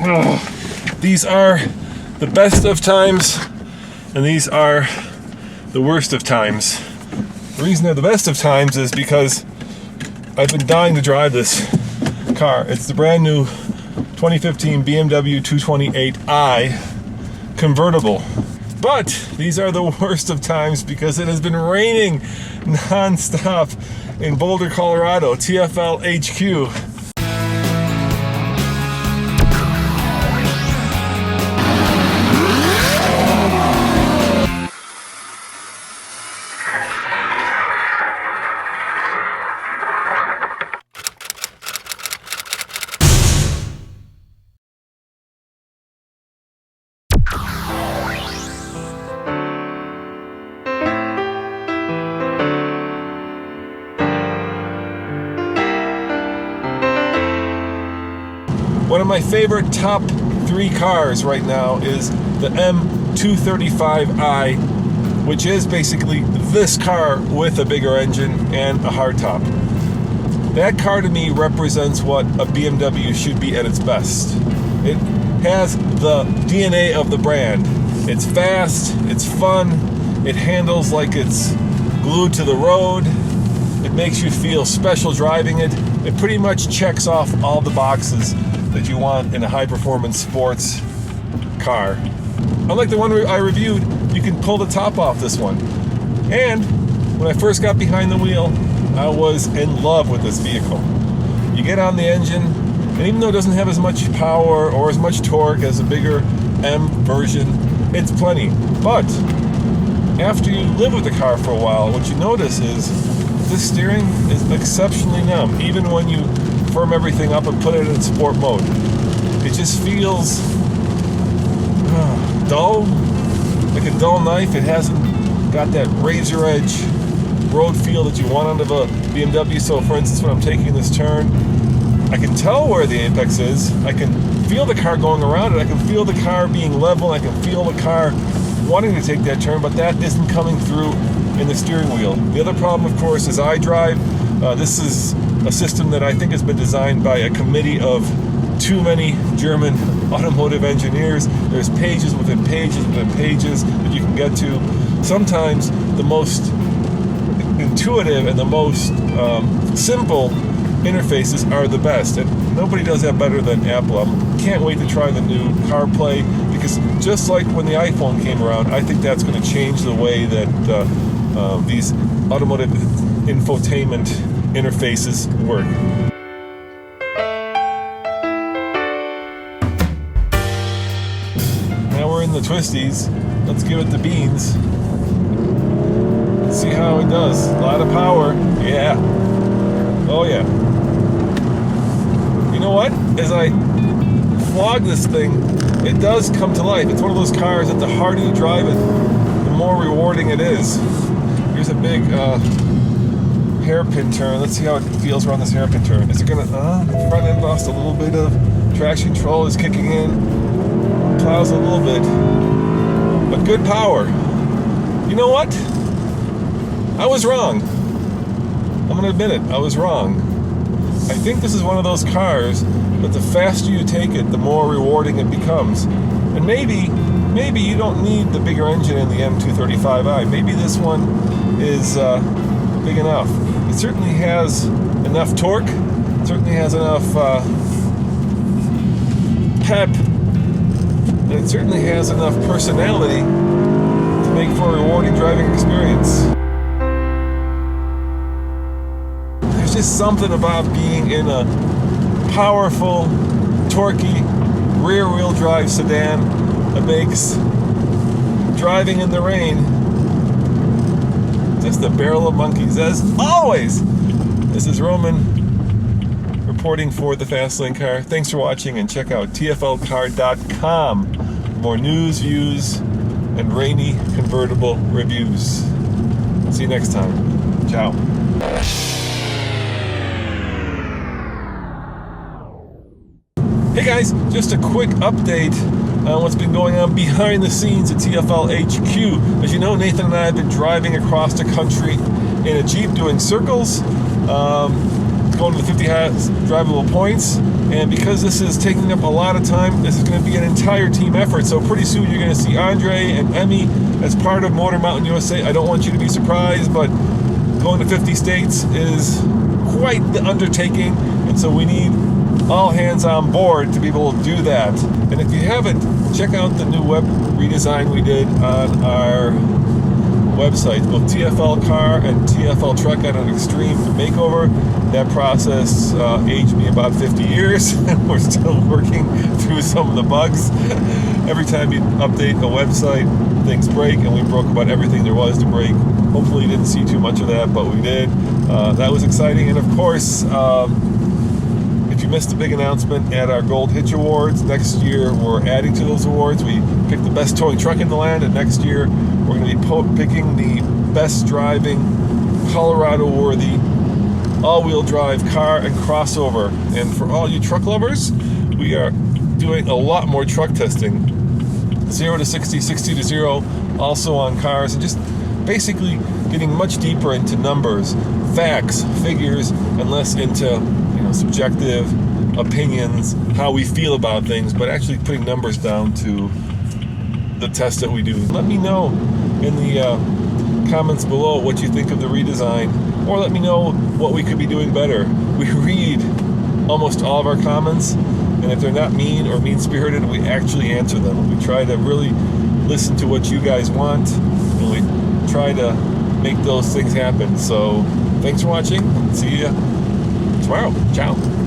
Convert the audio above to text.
These are the best of times, and these are the worst of times. The reason they're the best of times is because I've been dying to drive this car. It's the brand new 2015 BMW 228i Convertible. But these are the worst of times because it has been raining non-stop in Boulder, Colorado, TFL HQ. One of my favorite top 3 cars right now is the M235i, which is basically this car with a bigger engine and a hardtop. That car to me represents what a BMW should be at its best. It has the DNA of the brand. It's fast, it's fun, it handles like it's glued to the road, it makes you feel special driving it. It pretty much checks off all the boxes that you want in a high-performance sports car. Unlike the one I reviewed, you can pull the top off this one. And when I first got behind the wheel, I was in love with this vehicle. You get on the engine, and even though it doesn't have as much power or as much torque as a bigger M version, it's plenty. But after you live with the car for a while, what you notice is this steering is exceptionally numb, even when you firm everything up and put it in sport mode. It just feels dull, like a dull knife. It hasn't got that razor edge road feel that you want out of a BMW. So for instance, when I'm taking this turn, I can tell where the apex is. I can feel the car going around it. I can feel the car being level. I can feel the car wanting to take that turn, but that isn't coming through in the steering wheel. The other problem, of course, is iDrive. This is a system that I think has been designed by a committee of too many German automotive engineers. There's pages within pages within pages that you can get to. Sometimes the most intuitive and the most simple interfaces are the best, and nobody does that better than Apple. I can't wait to try the new CarPlay, because just like when the iPhone came around, I think that's going to change the way that these automotive infotainment interfaces work. Now we're in the twisties. Let's give it the beans. Let's see how it does. A lot of power. Yeah. Oh yeah. You know what? As I flog this thing, it does come to life. It's one of those cars that the harder you drive it, the more rewarding it is. Here's a big hairpin turn. Let's see how it feels around this hairpin turn. Is it gonna, the front end lost a little bit of traction control, is kicking in, plows a little bit, but good power. You know what? I was wrong. I'm gonna admit it, I was wrong. I think this is one of those cars that the faster you take it, the more rewarding it becomes. And maybe you don't need the bigger engine in the M235i. Maybe this one is big enough. It certainly has enough torque, it certainly has enough pep, and it certainly has enough personality to make for a rewarding driving experience. There's just something about being in a powerful, torquey, rear-wheel drive sedan that makes driving in the rain just a barrel of monkeys. As always, this is Roman reporting for the Fastlane Car. Thanks for watching, and check out tflcar.com for more news, views, and rainy convertible reviews. See you next time. Ciao. Hey guys, just a quick update on what's been going on behind the scenes at TFL HQ. As you know, Nathan and I have been driving across the country in a Jeep doing circles, going to the 50 drivable points. And because this is taking up a lot of time, this is going to be an entire team effort. So pretty soon you're going to see Andre and Emmy as part of Motor Mountain USA. I don't want you to be surprised, but going to 50 states is quite the undertaking. And so we need all hands on board to be able to do that. And if you haven't, check out the new web redesign we did on our website. Both TFL Car and TFL Truck got an extreme makeover. That process aged me about 50 years, and we're still working through some of the bugs. Every time you update a website, things break, and we broke about everything there was to break. Hopefully you didn't see too much of that, but we did. That was exciting. And of course, if you missed the big announcement at our Gold Hitch Awards, next year we're adding to those awards. We picked the best towing truck in the land, and next year we're going to be picking the best driving, Colorado-worthy, all-wheel drive car and crossover. And for all you truck lovers, we are doing a lot more truck testing. 0 to 60, 60 to 0, also on cars, and just basically getting much deeper into numbers, facts, figures, and less into subjective opinions, how we feel about things, but actually putting numbers down to the test that we do. Let me know in the comments below what you think of the redesign, or let me know what we could be doing better. We read almost all of our comments, and if they're not mean or mean-spirited, we actually answer them. We try to really listen to what you guys want, and we try to make those things happen. So thanks for watching. See you tomorrow. Ciao.